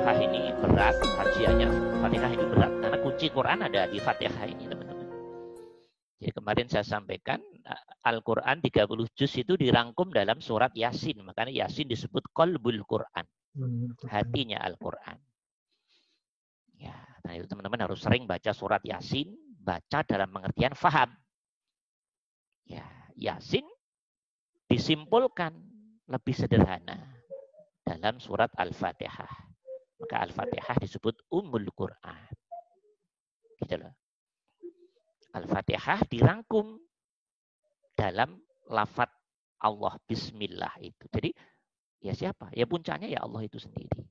Fatihah ini berat, kajiannya Fatihah ini berat karena kunci Quran ada di Fatihah ini, teman-teman. Jadi kemarin saya sampaikan Al-Quran 30 juz itu dirangkum dalam surat Yasin. Makanya Yasin disebut qalbul Quran. Hatinya Al-Quran. Ya, nah itu teman-teman harus sering baca surat Yasin, baca dalam pengertian faham. Ya, Yasin disimpulkan lebih sederhana dalam surat Al-Fatihah. Maka Al-Fatihah disebut Ummul Quran. Gitu loh. Al-Fatihah dirangkum dalam lafaz Allah Bismillah itu. Jadi ya siapa? Ya puncanya ya Allah itu sendiri.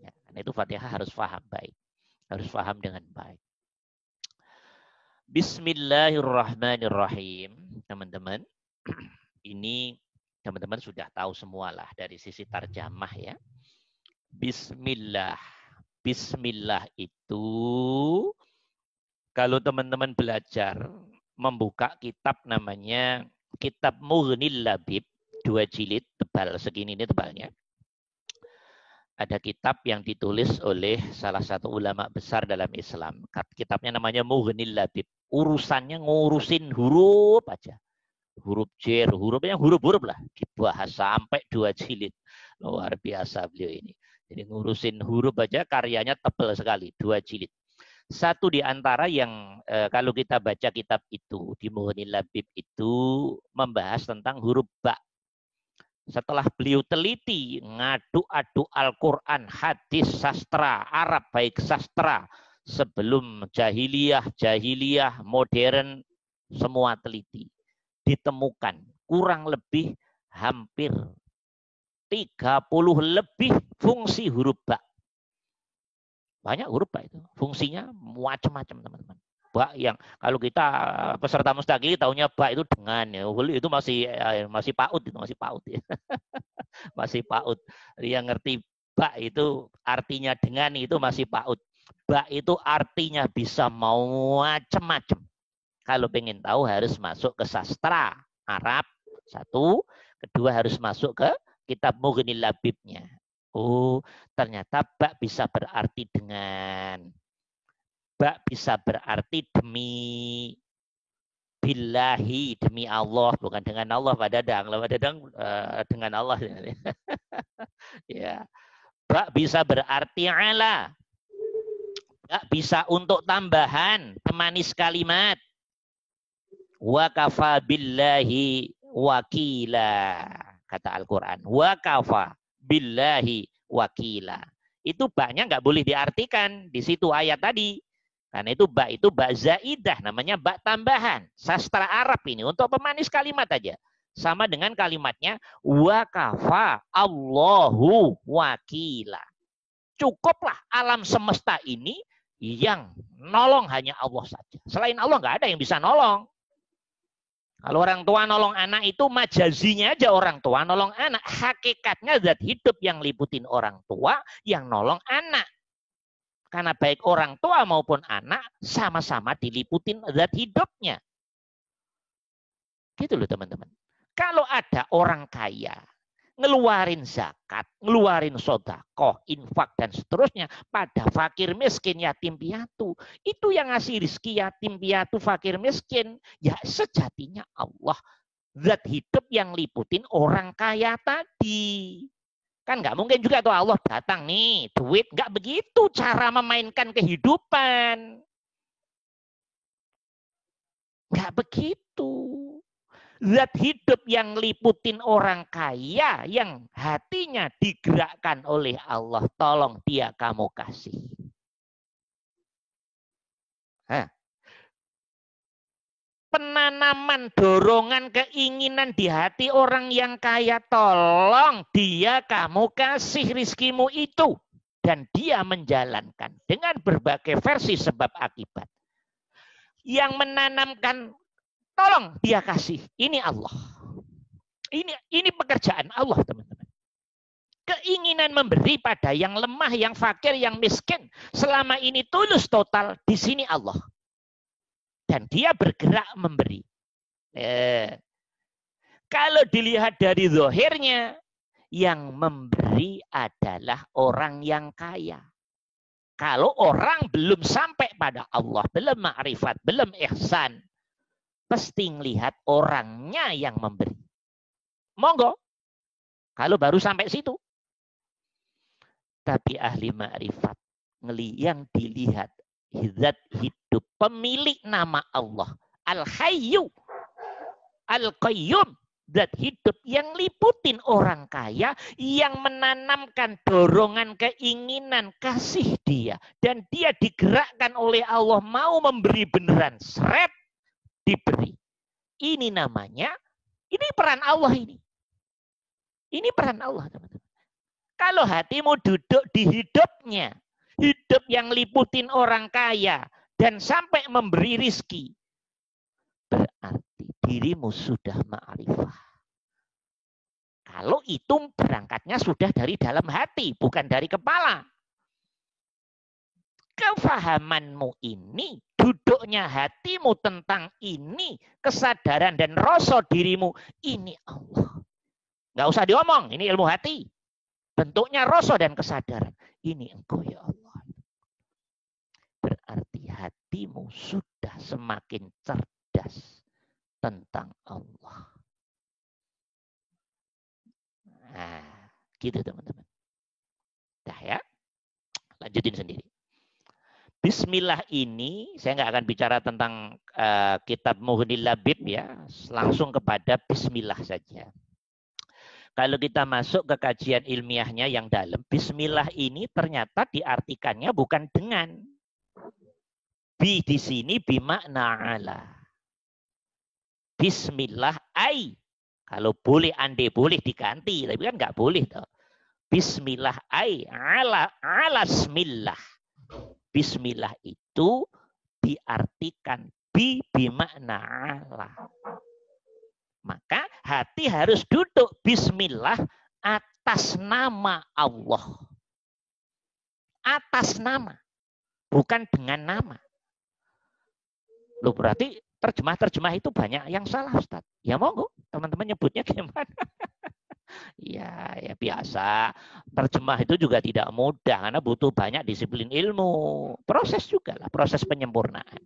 Ya, karena itu Fatihah harus paham baik. Harus paham dengan baik. Bismillahirrahmanirrahim. Teman-teman, ini teman-teman sudah tahu semualah dari sisi tarjamah ya. Bismillah. Bismillah itu kalau teman-teman belajar membuka kitab namanya Kitab Mughnil Labib, 2 jilid tebal segini ini tebalnya. Ada kitab yang ditulis oleh salah satu ulama besar dalam Islam. Kitabnya namanya Mughnil Labib. Urusannya ngurusin huruf aja. Huruf jer, hurufnya huruf-huruf lah. Dibahas sampai 2 jilid. Luar biasa beliau ini. Jadi ngurusin huruf aja karyanya tebal sekali. 2 jilid. Satu di antara yang kalau kita baca kitab itu, di Mughnil Labib itu membahas tentang huruf ba. Setelah beliau teliti ngadu-adu Al-Quran, hadis, sastra, Arab, baik sastra, sebelum jahiliyah, modern, semua teliti. Ditemukan kurang lebih hampir 30 lebih fungsi huruf ba. Banyak huruf ba itu. Fungsinya macam-macam, teman-teman. Ba yang kalau kita peserta mustaqil tahunya ba itu dengan ya. Itu masih PAUD itu masih PAUD ya. Masih PAUD. Yang ngerti ba itu artinya dengan itu masih PAUD. Ba itu artinya bisa mau macam-macam. Kalau pengen tahu harus masuk ke sastra Arab satu, kedua harus masuk ke kitab Mughnil Labibnya. Oh, ternyata ba bisa berarti dengan. Ba bisa berarti demi, billahi, demi Allah, bukan dengan Allah Pak Dadang. Pak Dadang dengan Allah. Ya. Ba bisa berarti ala. Ba bisa untuk tambahan, pemanis kalimat. Wa kafa billahi wakila, kata Al-Quran. Wa kafa billahi wakila. Itu ba-nya nggak boleh diartikan di situ ayat tadi. Karena itu ba zaidah, namanya ba tambahan. Sastra Arab ini untuk pemanis kalimat aja. Sama dengan kalimatnya wa kafa Allahu wakila. Cukuplah alam semesta ini yang nolong hanya Allah saja. Selain Allah nggak ada yang bisa nolong. Kalau orang tua nolong anak itu majazinya aja orang tua nolong anak. Hakikatnya zat hidup yang liputin orang tua yang nolong anak. Karena baik orang tua maupun anak sama-sama diliputin zat hidupnya. Gitu loh teman-teman. Kalau ada orang kaya, ngeluarin zakat, ngeluarin sedekah, infak dan seterusnya pada fakir miskin, yatim piatu. Itu yang ngasih rezeki yatim piatu, fakir miskin. Ya sejatinya Allah. Zat hidup yang liputin orang kaya tadi. Kan nggak mungkin juga tuh Allah datang nih, duit. Nggak begitu cara memainkan kehidupan. Nggak begitu. Zat hidup yang liputin orang kaya, yang hatinya digerakkan oleh Allah. Tolong dia kamu kasih. Penanaman dorongan keinginan di hati orang yang kaya, tolong dia kamu kasih rizkimu itu. Dan dia menjalankan dengan berbagai versi sebab akibat. Yang menanamkan, tolong dia kasih. Ini Allah. Ini pekerjaan Allah, teman-teman. Keinginan memberi pada yang lemah, yang fakir, yang miskin. Selama ini tulus total, di sini Allah. Dan dia bergerak memberi. Kalau dilihat dari zahirnya, yang memberi adalah orang yang kaya. Kalau orang belum sampai pada Allah, belum ma'rifat, belum ihsan, pasti ngelihat orangnya yang memberi. Monggo. Kalau baru sampai situ. Tapi ahli ma'rifat, yang dilihat zat hidup, pemilik nama Allah, Al-Hayyu, Al-Qayyum, zat hidup yang liputin orang kaya, yang menanamkan dorongan keinginan kasih dia, dan dia digerakkan oleh Allah mau memberi beneran, seret diberi. Ini namanya, ini peran Allah ini. Ini peran Allah, teman-teman. Kalau hatimu duduk di hidupnya, hidup yang liputin orang kaya dan sampai memberi rizki, berarti dirimu sudah ma'rifah. Kalau itu berangkatnya sudah dari dalam hati, bukan dari kepala. Kefahamanmu ini, duduknya hatimu tentang ini, kesadaran dan rasa dirimu, ini Allah. Nggak usah diomong, ini ilmu hati. Bentuknya rasa dan kesadaran. Ini engkau ya Allah. Berarti hatimu sudah semakin cerdas tentang Allah. Nah, gitu teman-teman. Dah ya. Lanjutin sendiri. Bismillah ini, saya nggak akan bicara tentang kitab Mughnil Labib ya. Langsung kepada Bismillah saja. Kalau kita masuk ke kajian ilmiahnya yang dalam, Bismillah ini ternyata diartikannya bukan dengan. Bi di sini bimakna ala. Bismillah ai. Kalau boleh andai boleh diganti, tapi kan nggak boleh toh. Bismillah ai ala smillah. Bismillah itu diartikan bimakna ala. Maka hati harus duduk bismillah atas nama Allah. Atas nama. Bukan dengan nama. Loh berarti terjemah-terjemah itu banyak yang salah Ustaz. Ya monggo, teman-teman nyebutnya gimana? Ya biasa. Terjemah itu juga tidak mudah karena butuh banyak disiplin ilmu. Proses juga lah, proses penyempurnaan.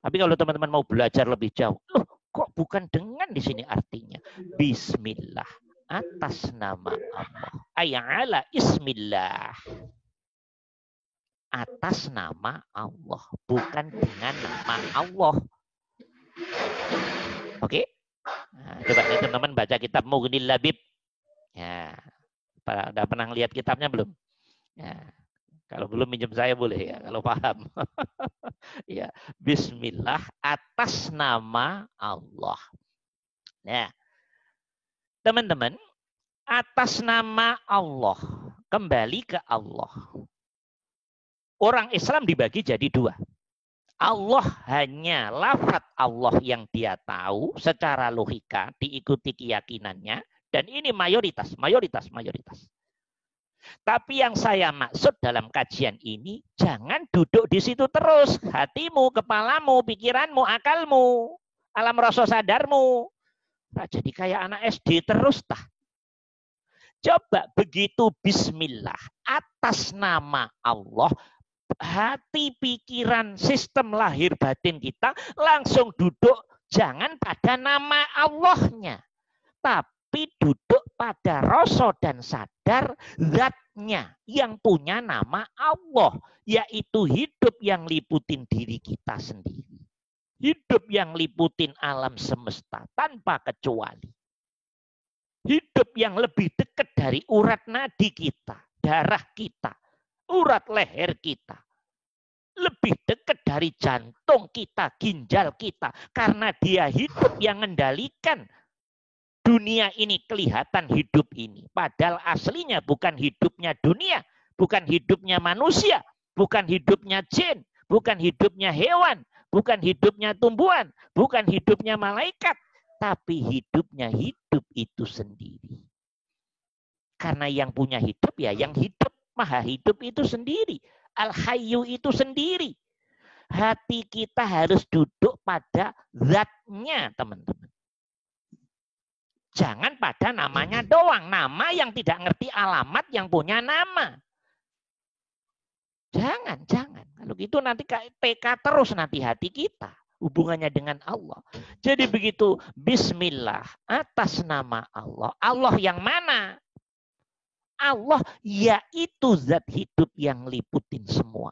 Tapi kalau teman-teman mau belajar lebih jauh, loh kok bukan dengan di sini artinya? Bismillah atas nama Allah. Ayala ismillah. Atas nama Allah, bukan dengan nama Allah. Oke? Nah, coba nih teman-teman baca kitab Mughnil Labib. Ya, udah pernah lihat kitabnya belum? Ya, kalau belum minjem saya boleh ya, kalau paham. Ya, Bismillah atas nama Allah. Nah, teman-teman, atas nama Allah, kembali ke Allah. Orang Islam dibagi jadi dua. Allah hanya lafaz Allah yang dia tahu secara logika, diikuti keyakinannya, dan ini mayoritas. Tapi yang saya maksud dalam kajian ini, jangan duduk di situ terus. Hatimu, kepalamu, pikiranmu, akalmu, alam rasa sadarmu. Nah, jadi kayak anak SD terus tah. Coba begitu bismillah atas nama Allah, hati, pikiran, sistem lahir batin kita langsung duduk jangan pada nama Allahnya, tapi duduk pada rasa dan sadar zatnya yang punya nama Allah, yaitu hidup yang liputin diri kita sendiri, hidup yang liputin alam semesta tanpa kecuali, hidup yang lebih dekat dari urat nadi kita, darah kita, urat leher kita, lebih dekat dari jantung kita, ginjal kita, karena dia hidup yang mengendalikan dunia ini, kelihatan hidup ini. Padahal aslinya bukan hidupnya dunia, bukan hidupnya manusia, bukan hidupnya jin, bukan hidupnya hewan, bukan hidupnya tumbuhan, bukan hidupnya malaikat, tapi hidupnya hidup itu sendiri. Karena yang punya hidup ya yang hidup, maha hidup itu sendiri. Al-Hayyu itu sendiri. Hati kita harus duduk pada zatnya, teman-teman. Jangan pada namanya doang. Nama yang tidak ngerti alamat yang punya nama. Jangan. Kalau gitu nanti TK terus nanti hati kita. Hubungannya dengan Allah. Jadi begitu bismillah atas nama Allah. Allah yang mana? Allah yaitu zat hidup yang liputin semua.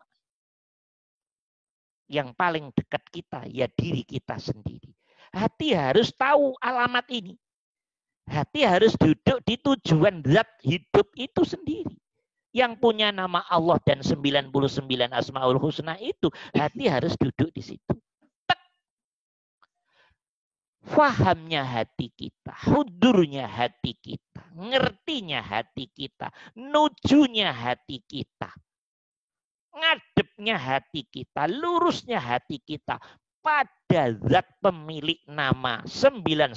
Yang paling dekat kita ya diri kita sendiri. Hati harus tahu alamat ini. Hati harus duduk di tujuan zat hidup itu sendiri. Yang punya nama Allah dan 99 Asmaul Husna itu, hati harus duduk di situ. Fahamnya hati kita, hudurnya hati kita, ngertinya hati kita, nujunya hati kita, ngadepnya hati kita, lurusnya hati kita pada zat pemilik nama 99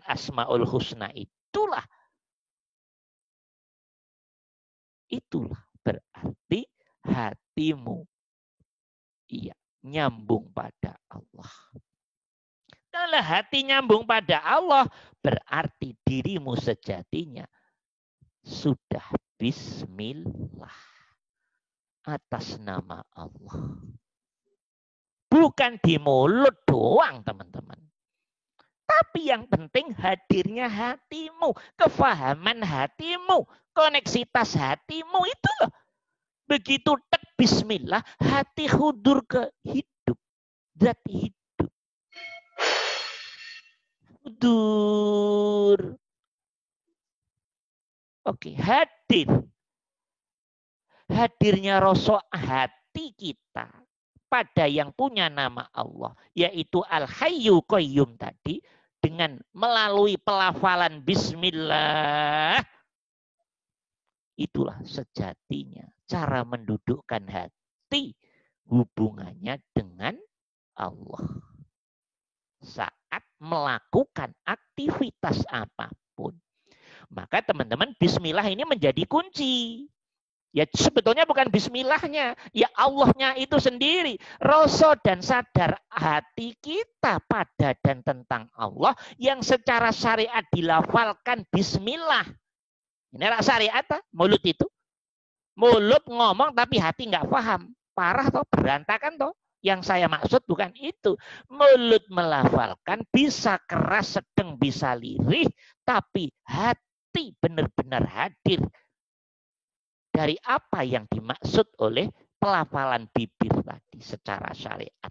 Asmaul Husna itulah. Itulah berarti hatimu nyambung pada Allah. Kalau hati nyambung pada Allah, berarti dirimu sejatinya sudah bismillah atas nama Allah. Bukan di mulut doang, teman-teman. Tapi yang penting hadirnya hatimu, kefahaman hatimu, koneksitas hatimu itu loh. Begitu tek bismillah, hati hudur ke hidup, zat hidup. Hudur. Oke, hadir. Hadirnya rasa hati kita pada yang punya nama Allah, yaitu Al-Hayyu Qayyum tadi, dengan melalui pelafalan bismillah, itulah sejatinya cara mendudukkan hati hubungannya dengan Allah. Saat melakukan aktivitas apapun, maka teman-teman bismillah ini menjadi kunci. Ya sebetulnya bukan bismillahnya, ya Allahnya itu sendiri. Rasa dan sadar hati kita pada dan tentang Allah yang secara syariat dilafalkan bismillah. Ini syariat mulut itu. Mulut ngomong tapi hati nggak paham. Parah toh, berantakan toh. Yang saya maksud bukan itu. Mulut melafalkan bisa keras, sedang, bisa lirih, tapi hati benar-benar hadir dari apa yang dimaksud oleh pelafalan bibir tadi secara syariat.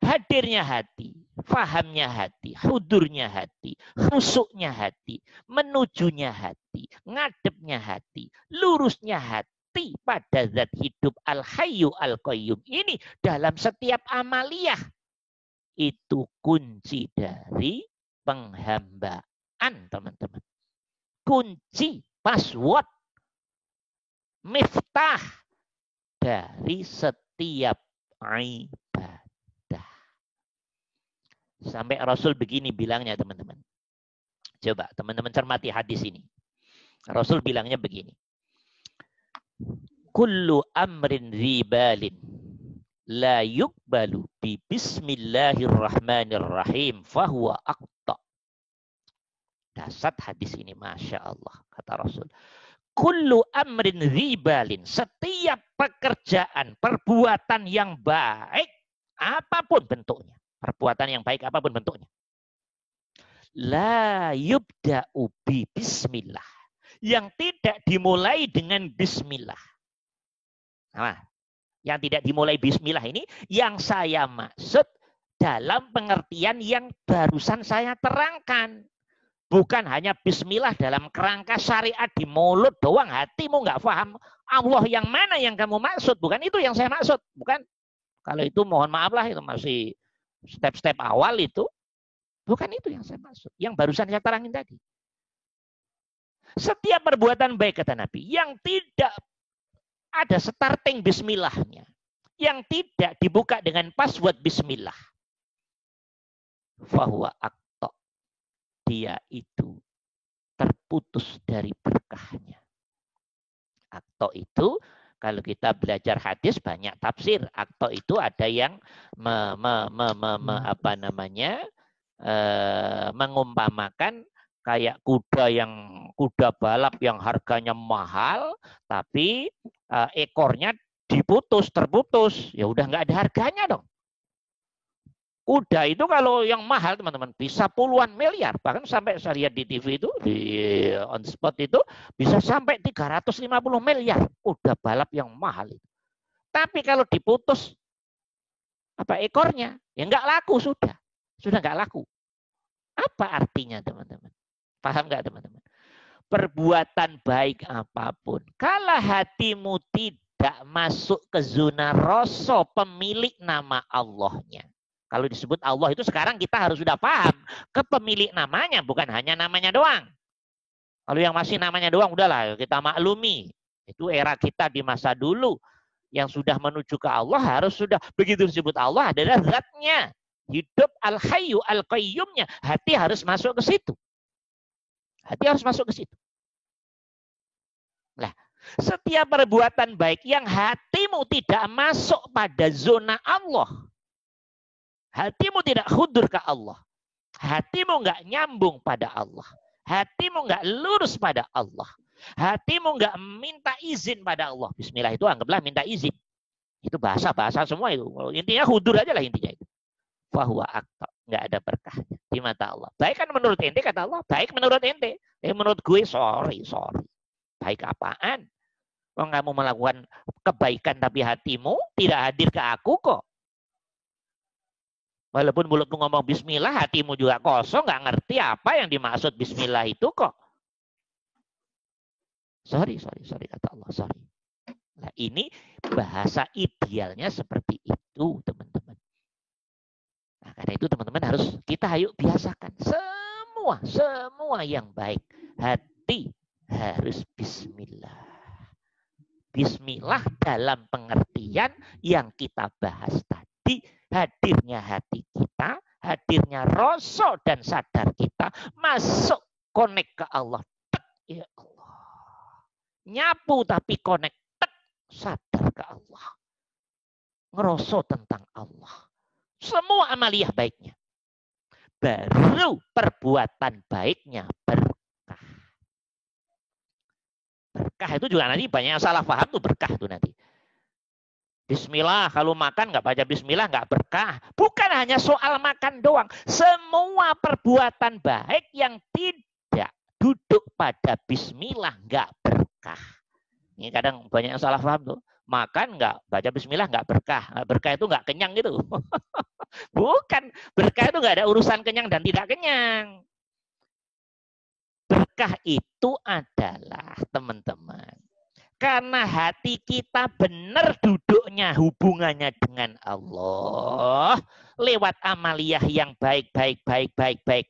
Hadirnya hati, fahamnya hati, hudurnya hati, khusuknya hati, menujunya hati, ngadepnya hati, lurusnya hati pada zat hidup Al-Hayyu Al-Qayyum ini dalam setiap amaliyah. Itu kunci dari penghambaan, teman-teman. Kunci, password, miftah dari setiap ibadah. Sampai Rasul begini bilangnya, teman-teman. Coba teman-teman cermati hadis ini. Rasul bilangnya begini. Kullu amrin ribalin la yukbalu bi bismillahirrahmanirrahim fahuwa aqta. Dasar hadis ini, Masya Allah, kata Rasul. Kullu amrin ribalin, setiap pekerjaan, perbuatan yang baik, apapun bentuknya. Perbuatan yang baik apapun bentuknya. La yubda'u bi bismillah. Yang tidak dimulai dengan bismillah. Nah, yang tidak dimulai bismillah ini yang saya maksud dalam pengertian yang barusan saya terangkan. Bukan hanya bismillah dalam kerangka syariat di mulut doang, hatimu nggak paham Allah yang mana yang kamu maksud. Bukan itu yang saya maksud. Bukan. Kalau itu mohon maaf lah, itu masih step-step awal itu. Bukan itu yang saya maksud. Yang barusan saya terangin tadi. Setiap perbuatan baik, kata Nabi, yang tidak ada starting bismillahnya, yang tidak dibuka dengan password bismillah, fahuwa aqta, dia itu terputus dari berkahnya. Aqta itu kalau kita belajar hadis banyak tafsir. Aqta itu ada yang mengumpamakan kayak kuda balap yang harganya mahal, tapi ekornya terputus, ya udah nggak ada harganya dong. Kuda itu kalau yang mahal teman-teman bisa puluhan miliar, bahkan sampai saya lihat di TV itu di on spot itu bisa sampai 350 miliar kuda balap yang mahal itu. Tapi kalau diputus ekornya, ya nggak laku sudah nggak laku. Apa artinya teman-teman? Paham nggak teman-teman? Perbuatan baik apapun, kalau hatimu tidak masuk ke zona rasa pemilik nama Allahnya. Kalau disebut Allah itu sekarang kita harus sudah paham ke pemilik namanya, bukan hanya namanya doang. Kalau yang masih namanya doang, udahlah kita maklumi. Itu era kita di masa dulu. Yang sudah menuju ke Allah harus sudah begitu disebut Allah adalah zatnya. Hidup al-hayyu al-qayyumnya. Hati harus masuk ke situ. Hati harus masuk ke situ. Nah, setiap perbuatan baik yang hatimu tidak masuk pada zona Allah, hatimu tidak khudur ke Allah, hatimu nggak nyambung pada Allah, hatimu nggak lurus pada Allah, hatimu nggak minta izin pada Allah. Bismillah itu anggaplah minta izin. Itu bahasa-bahasa semua itu. Intinya khudur aja lah intinya itu. Fahuwa akta, nggak ada berkahnya di mata Allah. Baik kan menurut ente, kata Allah, baik menurut ente. Menurut gue, sorry. Baik apaan? Kalau kamu melakukan kebaikan tapi hatimu tidak hadir ke aku kok. Walaupun mulutmu ngomong bismillah, hatimu juga kosong, nggak ngerti apa yang dimaksud bismillah itu kok. Sorry, kata Allah, sorry. Nah, ini bahasa idealnya seperti itu, teman-teman. Nah, karena itu teman-teman ayo biasakan semua yang baik. Hati harus bismillah. Bismillah dalam pengertian yang kita bahas tadi, hadirnya hati kita, hadirnya rasa dan sadar kita masuk connect ke Allah. Ya Allah. Nyapu tapi connect, sadar ke Allah. Ngerasa tentang Allah. Semua amaliyah baiknya. Baru perbuatan baiknya berkah. Berkah itu juga nanti banyak yang salah paham tuh berkah tuh nanti. Bismillah, kalau makan nggak baca bismillah nggak berkah. Bukan hanya soal makan doang. Semua perbuatan baik yang tidak duduk pada bismillah nggak berkah. Ini kadang banyak yang salah paham tuh. Makan nggak baca bismillah nggak berkah. Berkah itu nggak kenyang gitu. Bukan. Berkah itu nggak ada urusan kenyang dan tidak kenyang. Berkah itu adalah teman-teman. Karena hati kita benar duduknya hubungannya dengan Allah. Lewat amaliyah yang baik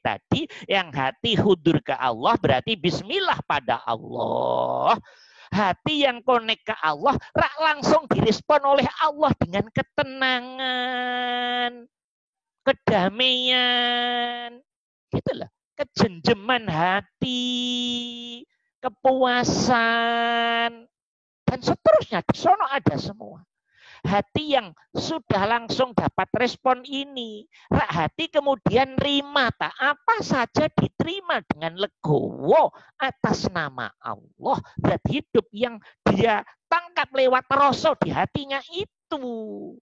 tadi. Yang hati hudur ke Allah berarti bismillah pada Allah. Hati yang connect ke Allah langsung direspon oleh Allah dengan ketenangan, kedamaian, gitulah, kejenjeman hati, kepuasan, dan seterusnya. Di sono ada semua. Hati yang sudah langsung dapat respon ini, hati kemudian terima, tak apa saja diterima dengan legowo atas nama Allah. Dan hidup yang dia tangkap lewat rasa di hatinya itu.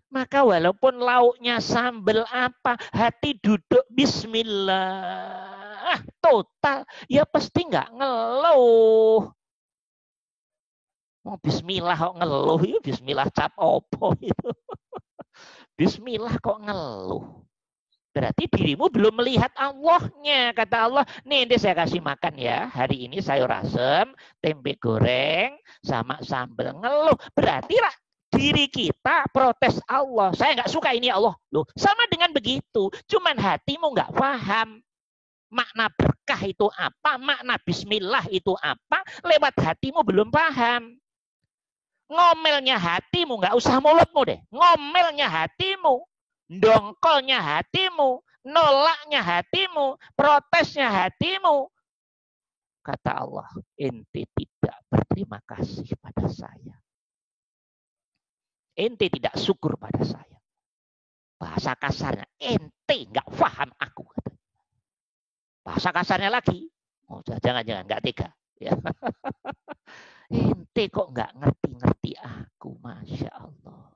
Maka walaupun lauknya sambal apa, hati duduk bismillah total, ya pasti nggak ngeluh. Oh, bismillah kok ngeluh, ya bismillah cap opo itu. Bismillah kok ngeluh. Berarti dirimu belum melihat Allahnya. Kata Allah, nih saya kasih makan ya. Hari ini sayur asem, tempe goreng, sama sambal, ngeluh. Berarti lah diri kita protes Allah. Saya nggak suka ini Allah. Loh, sama dengan begitu. Cuman hatimu nggak paham. Makna berkah itu apa? Makna bismillah itu apa? Lewat hatimu belum paham. Ngomelnya hatimu, nggak usah mulutmu deh. Ngomelnya hatimu, dongkolnya hatimu, nolaknya hatimu, protesnya hatimu. Kata Allah, ente tidak berterima kasih pada saya. Ente tidak syukur pada saya. Bahasa kasarnya, ente nggak paham aku. Bahasa kasarnya lagi. Oh, jangan-jangan nggak tega. Ya. Ente kok nggak ngerti-ngerti aku, Masya Allah.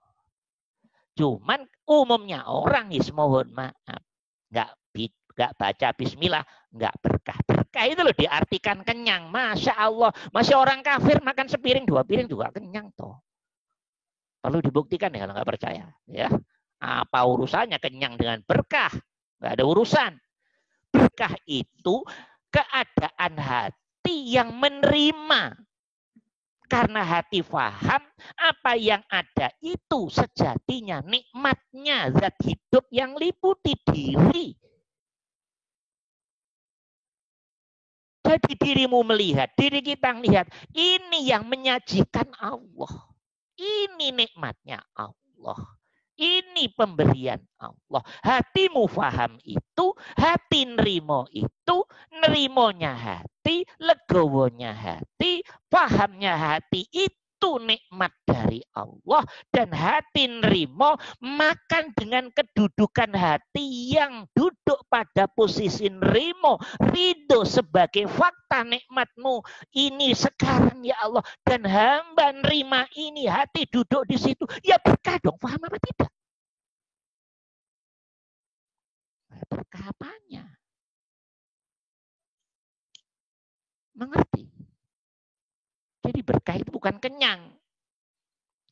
Cuman umumnya orang mohon maaf. Nggak baca bismillah, nggak berkah. Berkah itu loh diartikan kenyang. Masya Allah. Masih orang kafir makan sepiring, 2 piring juga kenyang toh. Perlu dibuktikan ya kalau nggak percaya. Ya. Apa urusannya kenyang dengan berkah? Nggak ada urusan. Berkah itu keadaan hati yang menerima. Karena hati faham apa yang ada itu sejatinya nikmatnya zat hidup yang liputi diri. Jadi dirimu melihat, diri kita melihat, ini yang menyajikan Allah. Ini nikmatnya Allah. Ini pemberian Allah. Hatimu faham itu, hati nerimo itu, nerimonya hati, legowonya hati, pahamnya hati itu nikmat dari Allah. Dan hati nerimo makan dengan kedudukan hati yang duduk pada posisi nerimo. Ridho sebagai fakta nikmatmu. Ini sekarang ya Allah. Dan hamba nerima ini, hati duduk di situ. Ya berkah dong, paham apa tidak? Berkah apanya? Mengerti? Jadi berkah itu bukan kenyang.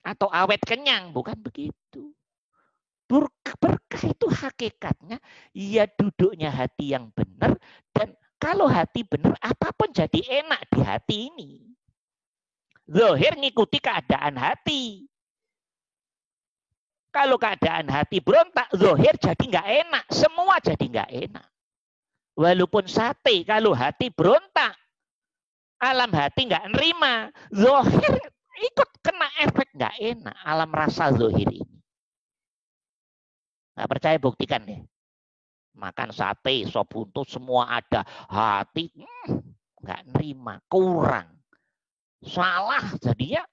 Atau awet kenyang, bukan begitu. Berkah itu hakikatnya, ya duduknya hati yang benar. Dan kalau hati benar, apapun jadi enak di hati ini. Zahir ngikuti keadaan hati. Kalau keadaan hati berontak, zahir jadi nggak enak. Semua jadi nggak enak. Walaupun sate, kalau hati berontak, alam hati nggak nerima. Zahir ikut kena efek nggak enak. Alam rasa zahir ini. Nggak percaya buktikan deh. Makan sate, sop buntut, semua ada. Hati nggak nerima, kurang. Salah jadinya.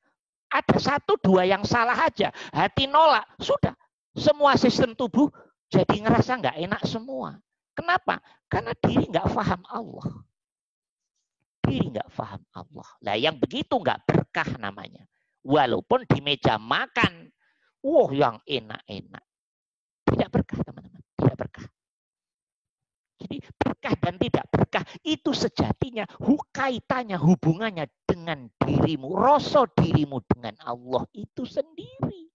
Ada 1-2 yang salah aja. Hati nolak. Sudah. Semua sistem tubuh jadi ngerasa nggak enak semua. Kenapa? Karena diri nggak paham Allah. Diri nggak paham Allah. Nah yang begitu nggak berkah namanya. Walaupun di meja makan. Wah yang enak-enak. Tidak berkah teman-teman. Tidak berkah. Jadi berkah dan tidak berkah itu sejatinya kaitannya hubungannya dengan dirimu. Rasa dirimu dengan Allah itu sendiri.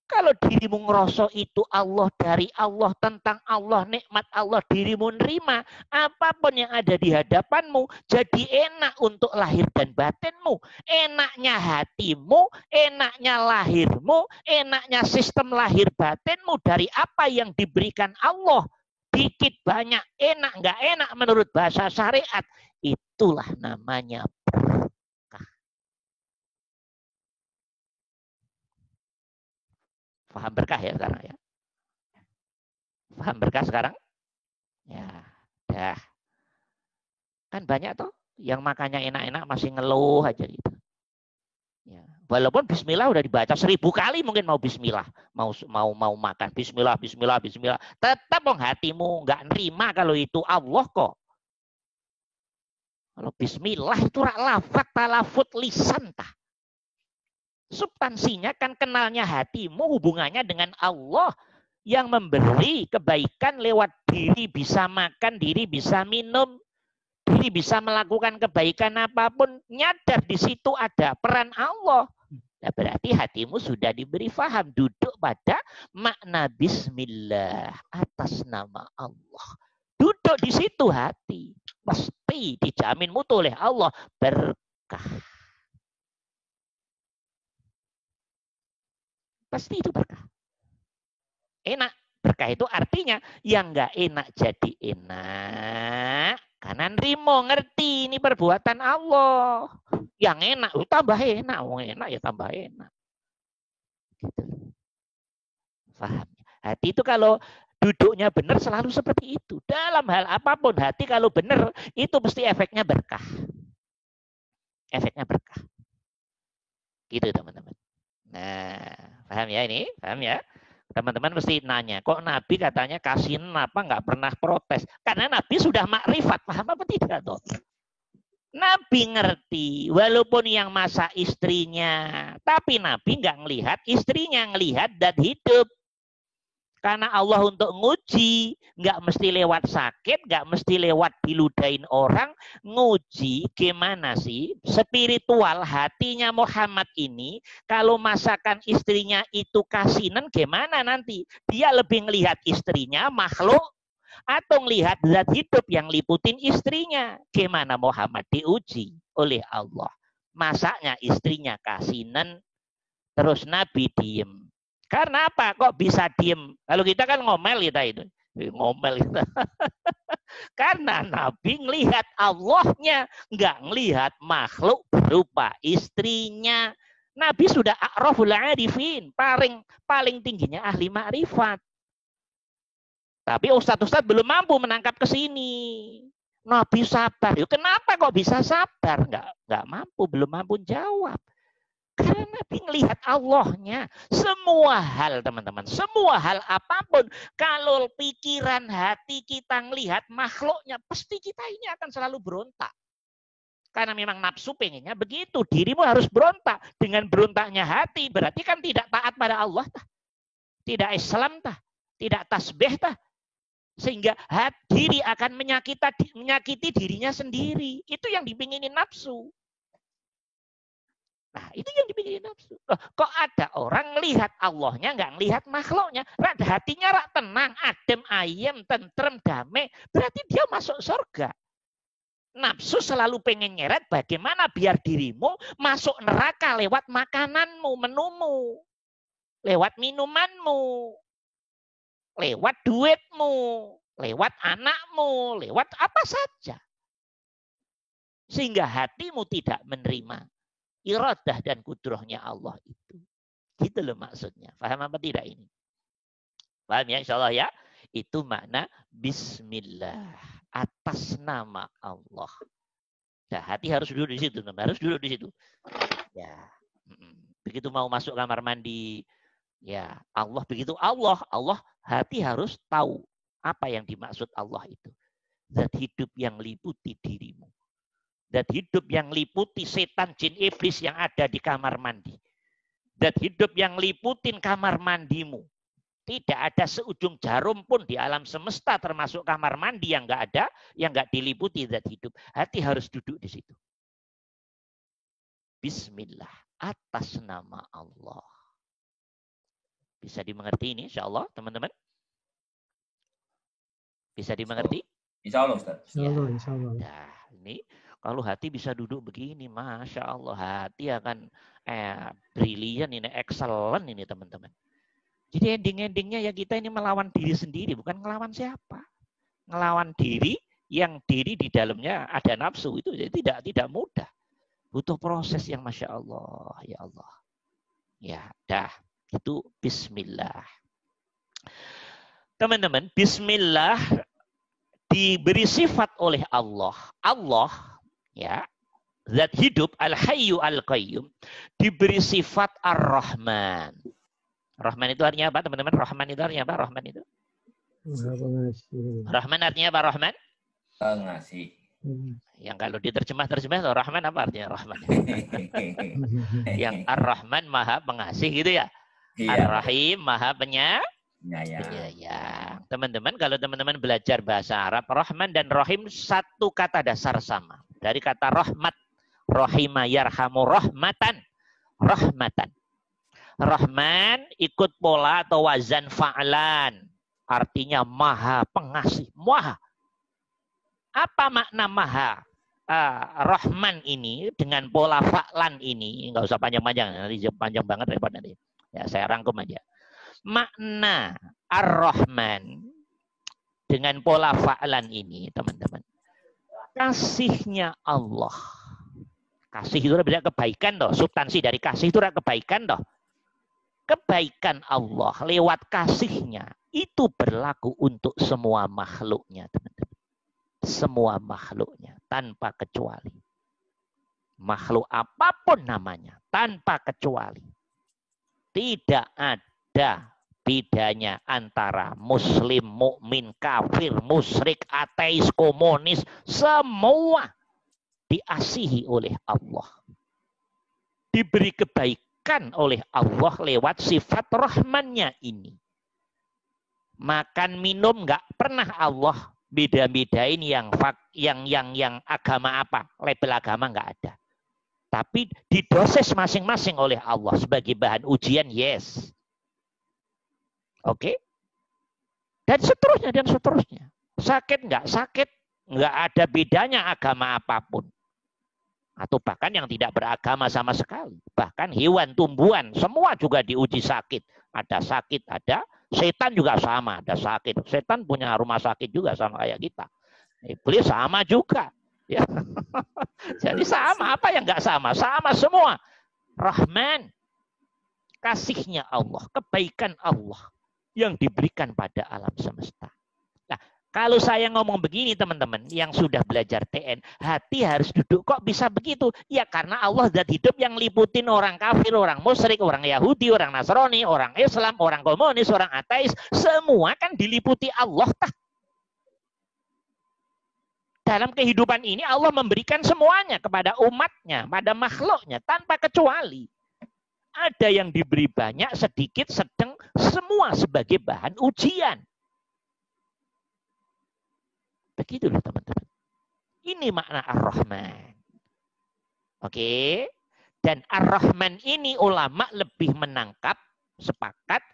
Kalau dirimu ngerasa itu Allah dari Allah, tentang Allah, nikmat Allah, dirimu nerima, apapun yang ada di hadapanmu, jadi enak untuk lahir dan batinmu. Enaknya hatimu, enaknya lahirmu, enaknya sistem lahir batinmu dari apa yang diberikan Allah. Dikit banyak, enak nggak enak menurut bahasa syariat. Itulah namanya berkah. Paham berkah ya sekarang ya? Paham berkah sekarang? Ya, dah. Kan banyak toh yang makannya enak-enak masih ngeluh aja gitu. Ya. Walaupun bismillah udah dibaca 1000 kali mungkin mau bismillah, mau makan bismillah, bismillah, bismillah. Tetap hatimu nggak nerima kalau itu Allah kok. Kalau bismillah itu lafaz talafut lisan tah. Substansinya kan kenalnya hatimu hubungannya dengan Allah yang memberi kebaikan lewat diri bisa makan, diri bisa minum, diri bisa melakukan kebaikan apapun, nyadar di situ ada peran Allah. Nah, berarti hatimu sudah diberi faham duduk pada makna bismillah atas nama Allah. Duduk di situ hati pasti dijamin mutu oleh Allah berkah. Pasti itu berkah. Enak. Berkah itu artinya yang nggak enak jadi enak. Karena nerimo ngerti ini perbuatan Allah. Yang enak, tambah enak. Enak ya tambah enak. Gitu. Paham? Hati itu kalau duduknya benar selalu seperti itu. Dalam hal apapun hati kalau benar itu pasti efeknya berkah. Efeknya berkah. Gitu teman-teman. Nah, paham ya ini? Paham ya? Teman-teman mesti nanya, kok Nabi katanya kasihan apa nggak pernah protes? Karena Nabi sudah makrifat, paham apa tidak toh? Nabi ngerti, walaupun yang masak istrinya, tapi Nabi nggak ngelihat istrinya, ngelihat dan hidup. Karena Allah untuk nguji, nggak mesti lewat sakit, nggak mesti lewat diludahin orang, nguji gimana sih spiritual hatinya Muhammad ini, kalau masakan istrinya itu kasinan gimana nanti? Dia lebih ngelihat istrinya makhluk atau ngelihat zat hidup yang liputin istrinya. Gimana Muhammad diuji oleh Allah. Masaknya istrinya kasinan, terus Nabi diem. Karena apa? Kok bisa diem? Kalau kita kan ngomel kita itu. Ngomel kita. Karena Nabi ngelihat Allahnya, nggak ngelihat makhluk berupa istrinya. Nabi sudah a'raful arifin, paling tingginya ahli ma'rifat. Tapi ustadz-ustadz belum mampu menangkap ke sini. Nabi sabar. Yuk, kenapa kok bisa sabar? Nggak mampu, belum mampu jawab. Karena Nabi melihat Allahnya. Semua hal teman-teman, semua hal apapun. Kalau pikiran hati kita melihat makhluknya, pasti kita ini akan selalu berontak. Karena memang nafsu pengennya begitu. Dirimu harus berontak. Dengan berontaknya hati, berarti kan tidak taat pada Allah. Tidak Islam. Tidak tasbih. Sehingga diri akan menyakiti dirinya sendiri. Itu yang dipinginin nafsu. Nah, itu yang dipikirkan nafsu. Kok ada orang melihat Allahnya, nggak melihat makhluknya. Hatinya rak tenang, adem, ayem, tentrem, damai. Berarti dia masuk surga. Nafsu selalu pengen nyeret bagaimana biar dirimu masuk neraka lewat makananmu, menumu. Lewat minumanmu. Lewat duitmu. Lewat anakmu. Lewat apa saja. Sehingga hatimu tidak menerima iradah dan kudrohnya Allah itu. Gitu loh maksudnya. Paham apa tidak ini? Paham ya insya Allah ya? Itu makna bismillah. Atas nama Allah. Nah, hati harus duduk di situ. Harus duduk di situ. Ya. Begitu mau masuk kamar mandi. Ya Allah begitu Allah hati harus tahu apa yang dimaksud Allah itu. Zat hidup yang liputi dirimu. Dan hidup yang liputi setan, jin, iblis yang ada di kamar mandi. Dan hidup yang liputin kamar mandimu. Tidak ada seujung jarum pun di alam semesta termasuk kamar mandi yang nggak ada, yang nggak diliputi zat hidup. Hati harus duduk di situ. Bismillah, atas nama Allah. Bisa dimengerti ini insya Allah teman-teman? Bisa dimengerti? Insya Allah Ustaz. Insya Allah, insya Allah. Nah, ini kalau hati bisa duduk begini, Masya Allah, hati akan brilian ini, excellent ini teman-teman. Jadi ending-endingnya ya kita ini melawan diri sendiri, bukan ngelawan siapa. Ngelawan diri yang diri di dalamnya ada nafsu itu jadi tidak mudah. Butuh proses yang Masya Allah, ya Allah. Ya, dah, itu bismillah. Teman-teman, bismillah diberi sifat oleh Allah. Allah ya, zat hidup al-hayyu al-qayyum diberi sifat ar-Rahman. Rahman itu artinya apa teman-teman? Rahman itu artinya apa? Rahman itu? Rahman artinya apa Rahman? Pengasih. Yang kalau diterjemah Rahman apa artinya Rahman? Yang ar-Rahman maha pengasih gitu ya. Iya. Ar-Rahim maha penyayang. Teman-teman kalau teman-teman belajar bahasa Arab, Rahman dan Rahim satu kata dasar sama. Dari kata rahmat, rahima yarhamu rahmatan, rahmatan. Rahman ikut pola atau wazan fa'lan. Artinya maha pengasih. Maha. Apa makna maha? Rahman ini dengan pola fa'lan ini. Nggak usah panjang-panjang. Nanti panjang banget repot nanti. Ya, saya rangkum aja. Makna ar-Rahman dengan pola fa'lan ini teman-teman. Kasihnya Allah. Kasih itu berarti kebaikan toh. Substansi dari kasih itu kebaikan toh. Kebaikan Allah lewat kasihnya itu berlaku untuk semua makhluknya teman-teman. Semua makhluknya tanpa kecuali. Makhluk apapun namanya tanpa kecuali. Tidak ada bedanya antara muslim, mukmin, kafir, musyrik, ateis, komunis, semua diasihi oleh Allah. Diberi kebaikan oleh Allah lewat sifat rahmannya ini. Makan minum nggak pernah Allah beda-bedain yang agama apa, label agama nggak ada. Tapi didosis masing-masing oleh Allah sebagai bahan ujian, yes. Oke? Dan seterusnya. Sakit nggak ada bedanya agama apapun. Atau bahkan yang tidak beragama sama sekali. Bahkan hewan, tumbuhan, semua juga diuji sakit. Ada sakit, ada. Setan juga sama, ada sakit. Setan punya rumah sakit juga sama kayak kita. Iblis sama juga. Ya. Jadi sama, apa yang nggak sama? Sama semua. Rahman. Kasihnya Allah, kebaikan Allah yang diberikan pada alam semesta. Nah, kalau saya ngomong begini teman-teman yang sudah belajar TN, hati harus duduk. Kok bisa begitu? Ya karena Allah zat hidup yang liputin orang kafir, orang musyrik, orang Yahudi, orang Nasrani, orang Islam, orang komunis, orang ateis. Semua kan diliputi Allah. Dalam kehidupan ini Allah memberikan semuanya kepada umatnya, pada makhluknya, tanpa kecuali. Ada yang diberi banyak, sedikit, sedang, semua sebagai bahan ujian. Begitulah teman-teman. Ini makna Ar-Rahman. Oke. Dan Ar-Rahman ini ulama lebih menangkap, sepakat,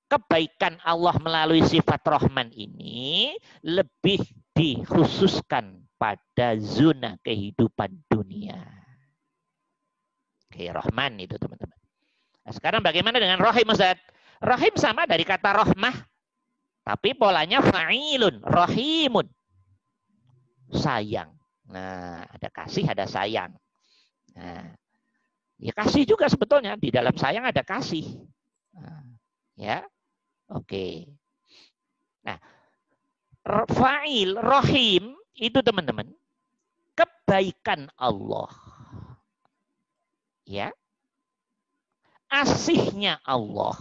kebaikan Allah melalui sifat Rahman ini lebih dikhususkan pada zona kehidupan dunia. Oke, Rahman itu teman-teman. Nah, sekarang bagaimana dengan Rahim, Ustaz? Rahim sama dari kata rahmah. Tapi polanya fa'ilun, rahimun. Sayang. Nah, ada kasih, ada sayang. Nah, ya kasih juga sebetulnya. Di dalam sayang ada kasih. Nah, ya, oke. Nah, fa'il, rahim, itu teman-teman. Kebaikan Allah. Ya, asihnya Allah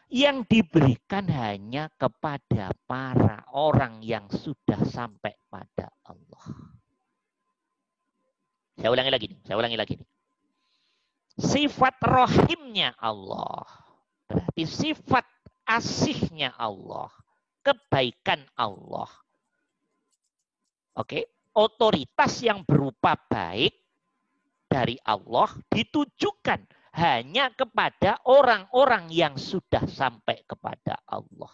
yang diberikan hanya kepada para orang yang sudah sampai pada Allah. Saya ulangi lagi. Sifat rahimnya Allah, berarti sifat asihnya Allah, kebaikan Allah. Oke, otoritas yang berupa baik dari Allah ditujukan hanya kepada orang-orang yang sudah sampai kepada Allah.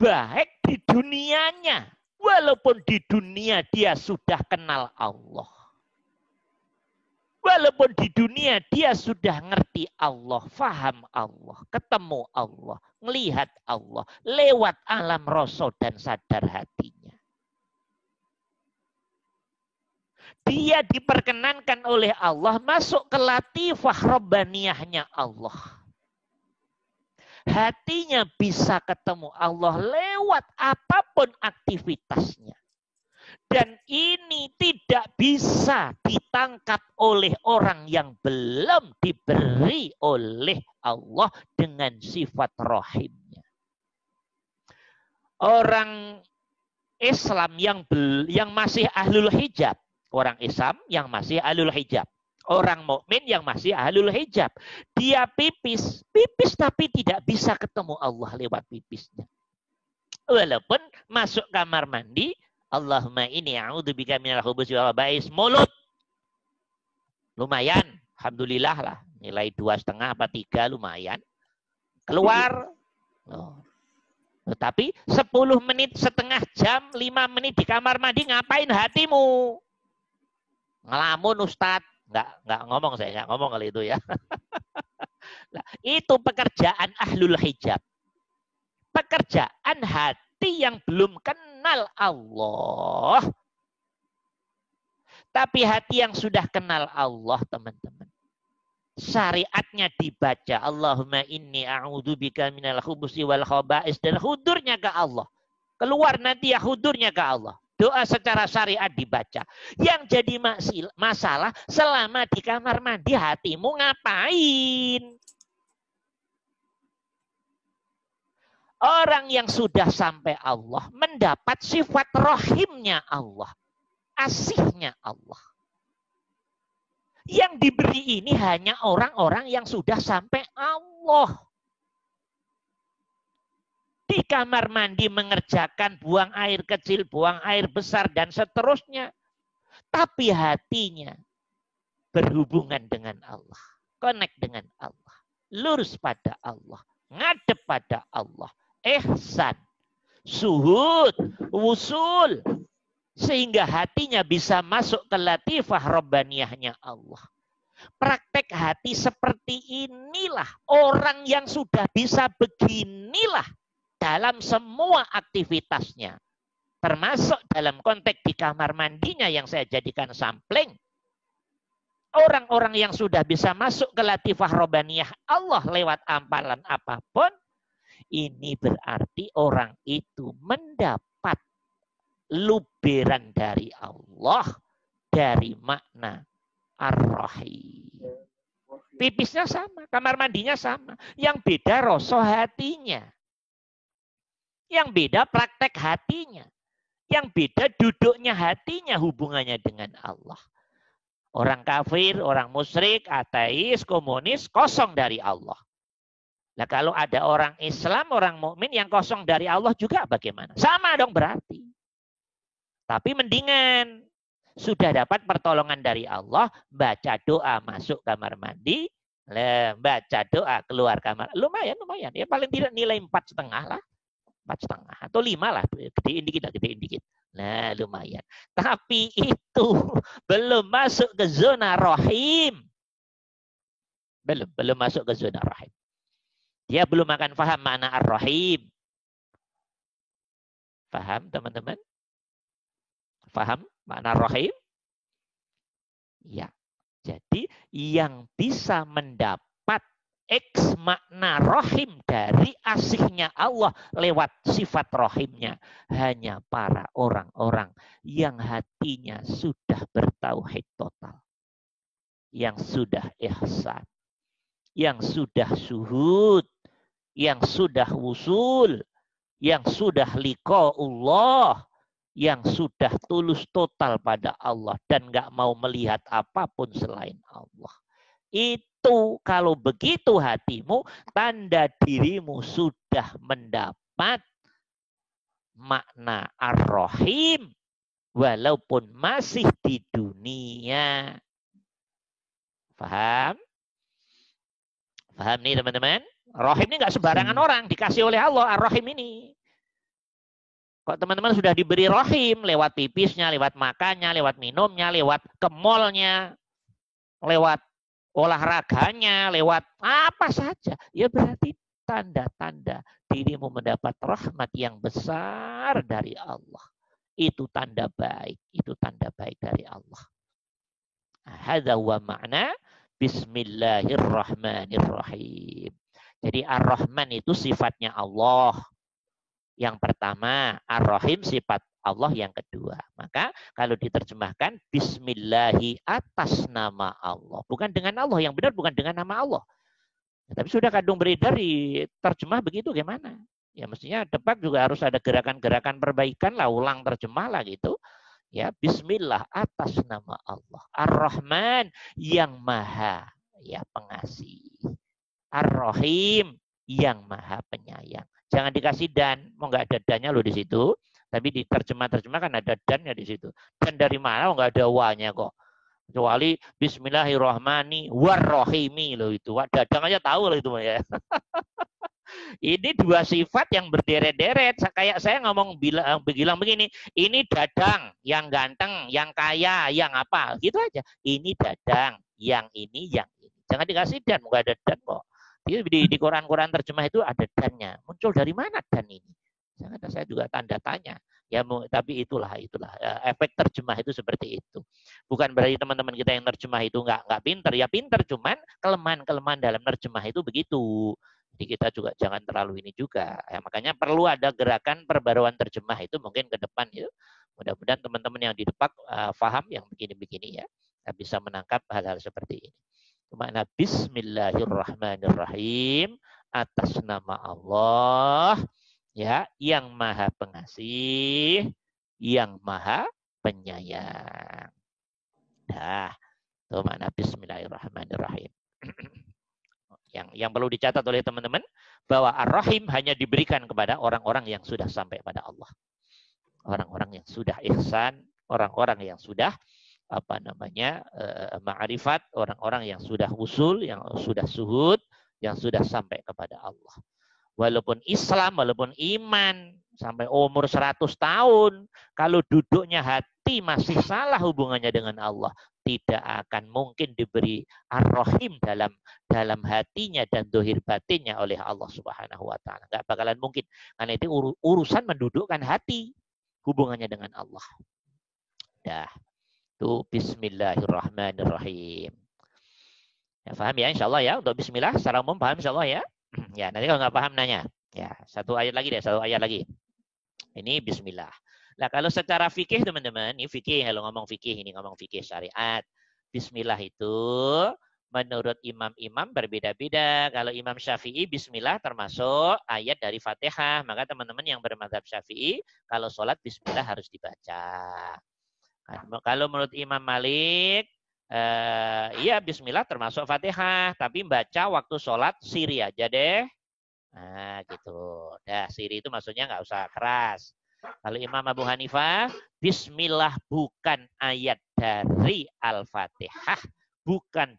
Baik di dunianya, walaupun di dunia dia sudah kenal Allah. Walaupun di dunia dia sudah ngerti Allah, faham Allah, ketemu Allah, melihat Allah, lewat alam rasa dan sadar hatinya. Dia diperkenankan oleh Allah masuk ke latifah rabbaniyahnya Allah. Hatinya bisa ketemu Allah lewat apapun aktivitasnya. Dan ini tidak bisa ditangkap oleh orang yang belum diberi oleh Allah dengan sifat rahimnya. Orang Islam yang masih ahlul hijab. Orang Islam yang masih ahlul hijab. Orang mukmin yang masih ahlul hijab. Dia pipis tapi tidak bisa ketemu Allah lewat pipisnya. Walaupun masuk kamar mandi, Allahumma inni a'udzubika minal khubuthi wal khaba'is, mulut. Lumayan, alhamdulillah lah. Nilai 2,5 apa 3 lumayan. Keluar. Oh. Tapi 10 menit, setengah jam, 5 menit di kamar mandi ngapain hatimu? Ngelamun Ustadz, nggak ngomong saya, nggak ngomong kali itu ya. Nah, itu pekerjaan ahlul hijab. Pekerjaan hati yang belum kenal Allah. Tapi hati yang sudah kenal Allah, teman-teman. Syariatnya dibaca. Allahumma inni a'udzubika minal khubuthi wal khaba'is. Dan hudurnya ke Allah. Keluar nanti ya hudurnya ke Allah. Doa secara syariat dibaca. Yang jadi masalah selama di kamar mandi hatimu ngapain? Orang yang sudah sampai Allah mendapat sifat rohimnya Allah. Asihnya Allah. Yang diberi ini hanya orang-orang yang sudah sampai Allah. Di kamar mandi mengerjakan buang air kecil, buang air besar, dan seterusnya. Tapi hatinya berhubungan dengan Allah. Connect dengan Allah. Lurus pada Allah. Ngadep pada Allah. Ihsan. Suhud. Wusul. Sehingga hatinya bisa masuk ke latifah Rabbaniyahnya Allah. Praktek hati seperti inilah. Orang yang sudah bisa beginilah. Dalam semua aktivitasnya. Termasuk dalam konteks di kamar mandinya yang saya jadikan sampling. Orang-orang yang sudah bisa masuk ke latifah Rabbaniyah Allah lewat amalan apapun. Ini berarti orang itu mendapat luberan dari Allah. Dari makna Ar-Rahim. Pipisnya sama, kamar mandinya sama. Yang beda rasa hatinya. Yang beda praktek hatinya. Yang beda duduknya hatinya hubungannya dengan Allah. Orang kafir, orang musyrik, ateis, komunis, kosong dari Allah. Nah kalau ada orang Islam, orang mukmin yang kosong dari Allah juga bagaimana? Sama dong berarti. Tapi mendingan. Sudah dapat pertolongan dari Allah, baca doa masuk kamar mandi, baca doa keluar kamar. Lumayan. Ya paling tidak nilai 4,5 lah. 4,5 atau 5 lah, gedein dikit. Nah, lumayan. Tapi itu belum masuk ke zona rahim. Belum masuk ke zona rahim. Dia belum akan paham makna ar-rahim. Paham, teman-teman? Paham makna rahim? Ya. Jadi yang bisa mendapat X makna rohim dari asihnya Allah lewat sifat rohimnya hanya para orang-orang yang hatinya sudah bertauhid total, yang sudah ihsan, yang sudah syuhud, yang sudah wusul, yang sudah liqa'ullah, yang sudah tulus total pada Allah dan nggak mau melihat apapun selain Allah. Itu kalau begitu hatimu, tanda dirimu sudah mendapat makna ar-rahim walaupun masih di dunia. Paham? Paham nih teman-teman? Rahim ini nggak sembarangan orang, dikasih oleh Allah ar-rahim ini. Kok teman-teman sudah diberi rahim lewat pipisnya, lewat makannya, lewat minumnya, lewat kemolnya, lewat olahraganya, lewat apa saja. Ya berarti tanda-tanda dirimu mendapat rahmat yang besar dari Allah. Itu tanda baik. Itu tanda baik dari Allah. Hadza wa ma'na Bismillahirrahmanirrahim. Jadi Ar-Rahman itu sifatnya Allah. Yang pertama, Ar-Rahim sifat Allah yang kedua. Maka kalau diterjemahkan Bismillahi atas nama Allah. Bukan dengan Allah. Yang benar bukan dengan nama Allah. Ya, tapi sudah kadung beredar di terjemah begitu gimana? Ya mestinya depan juga harus ada gerakan-gerakan perbaikan lah. Ulang terjemah lah gitu. Ya Bismillah atas nama Allah. Ar-Rahman yang maha ya pengasih. Ar-Rahim yang maha penyayang. Jangan dikasih dan. Mau nggak ada dannya loh di situ. Tapi di terjemah-terjemah kan ada dannya di situ. Dan dari mana? Nggak ada wanya kok. Kecuali Bismillahirrahmani warrohimi loh itu. Dadang aja tahu loh itu ya. Ini dua sifat yang berderet-deret. Kayak saya ngomong bilang begini. Ini Dadang yang ganteng, yang kaya, yang apa. Gitu aja. Ini Dadang, yang ini, yang ini. Jangan dikasih dan. Nggak ada dan kok. Di Quran-Quran terjemah itu ada dannya. Muncul dari mana dan ini? Jangan saya juga tanda tanya. Ya, tapi itulah efek terjemah itu seperti itu. Bukan berarti teman-teman kita yang terjemah itu nggak pinter. Ya pinter, cuman kelemahan-kelemahan dalam terjemah itu begitu. Jadi Jadi kita juga jangan terlalu ini juga. Ya, makanya perlu ada gerakan perbaruan terjemah itu mungkin ke depan ya. Mudah-mudahan teman-teman yang di Depak paham yang begini-begini ya. Bisa menangkap hal-hal seperti ini. Makna Bismillahirrahmanirrahim atas nama Allah ya yang Maha Pengasih, yang Maha Penyayang. Nah, itu makna Bismillahirrahmanirrahim. Yang perlu dicatat oleh teman-teman bahwa Ar-Rahim hanya diberikan kepada orang-orang yang sudah sampai pada Allah. Orang-orang yang sudah ihsan, orang-orang yang sudah ma'rifat, orang-orang yang sudah usul, yang sudah suhud, yang sudah sampai kepada Allah. Walaupun Islam, walaupun iman, sampai umur 100 tahun, kalau duduknya hati masih salah hubungannya dengan Allah, tidak akan mungkin diberi Ar-Rahim dalam hatinya dan dohir batinnya oleh Allah Subhanahu wa Ta'ala. Nggak bakalan mungkin. Karena itu urusan mendudukkan hati hubungannya dengan Allah. Dah. Itu Bismillahirrahmanirrahim. Ya, paham ya insya Allah ya. Untuk Bismillah secara umum paham insya Allah ya. Ya, nanti kalau nggak paham nanya. Ya, satu ayat lagi. Ini Bismillah. Nah, kalau secara fikih teman-teman, ini fikih, kalau ngomong fikih, ini ngomong fikih syariat. Bismillah itu menurut imam-imam berbeda-beda. Kalau Imam Syafi'i, Bismillah termasuk ayat dari Fatihah. Maka teman-teman yang bermadzhab Syafi'i, kalau sholat Bismillah harus dibaca. Kalau menurut Imam Malik, iya Bismillah termasuk Fatihah, tapi baca waktu sholat siri aja deh. Nah, gitu. Dah, siri itu maksudnya nggak usah keras. Kalau Imam Abu Hanifah, Bismillah bukan ayat dari Al-Fatihah, bukan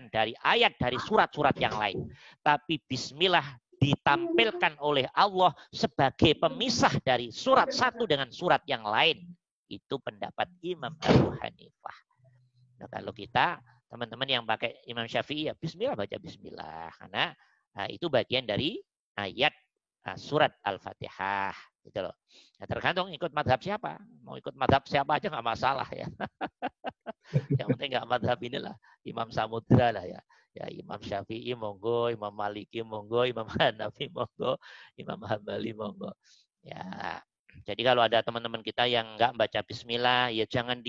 dari ayat dari surat-surat yang lain, tapi Bismillah ditampilkan oleh Allah sebagai pemisah dari surat satu dengan surat yang lain. Itu pendapat Imam Abu Hanifah. Nah, kalau kita, teman-teman yang pakai Imam Syafi'i, ya Bismillah, baca Bismillah. Karena itu bagian dari ayat surat Al-Fatihah. Gitu loh. Nah, tergantung ikut madhab siapa. Mau ikut madhab siapa aja nggak masalah ya. Yang penting nggak madhab inilah. Imam Samudra lah ya. Ya Imam Syafi'i monggo, Imam Maliki monggo, Imam Hanafi monggo, Imam Hambali monggo. Ya. Jadi kalau ada teman-teman kita yang nggak baca Bismillah, ya jangan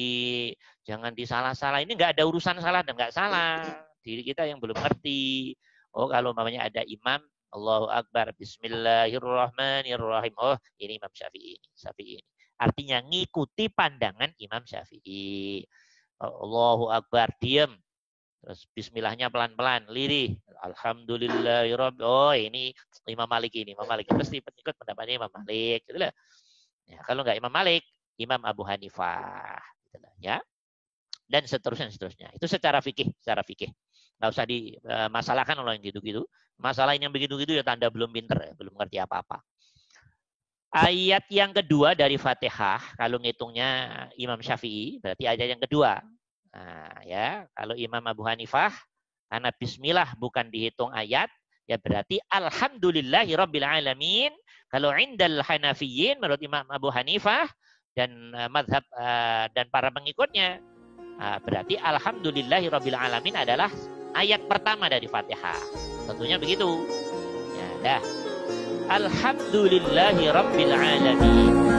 disalah-salah. Ini nggak ada urusan salah dan nggak salah. Diri kita yang belum ngerti. Oh kalau namanya ada imam, Allahu Akbar, Bismillahirrahmanirrahim. Oh ini Imam Syafi'i. Artinya ngikuti pandangan Imam Syafi'i. Allahu Akbar, diam. Terus Bismillahnya pelan-pelan, lirih. Alhamdulillahirabbil. Oh ini Imam Malik ini. Imam Malik mesti ikut pendapatnya Imam Malik. Gitu lah. Ya, kalau nggak Imam Malik, Imam Abu Hanifah. Gitu lah, ya. Dan seterusnya. Itu secara fikih. Nggak usah dimasalahkan kalau yang gitu-gitu. Masalah yang begitu-gitu ya tanda belum pinter, ya, belum ngerti apa-apa. Ayat yang kedua dari Fatihah, kalau ngitungnya Imam Syafi'i, berarti ayat yang kedua. Nah, ya, kalau Imam Abu Hanifah, karena Bismillah bukan dihitung ayat, ya berarti Alhamdulillahirabbil alamin. Kalau indal Hanafiyin, menurut Imam Abu Hanifah dan madhab dan para pengikutnya, berarti Alhamdulillahirabbil alamin adalah ayat pertama dari Fatihah. Tentunya begitu. Ya, dah. Alhamdulillahirabbil alamin.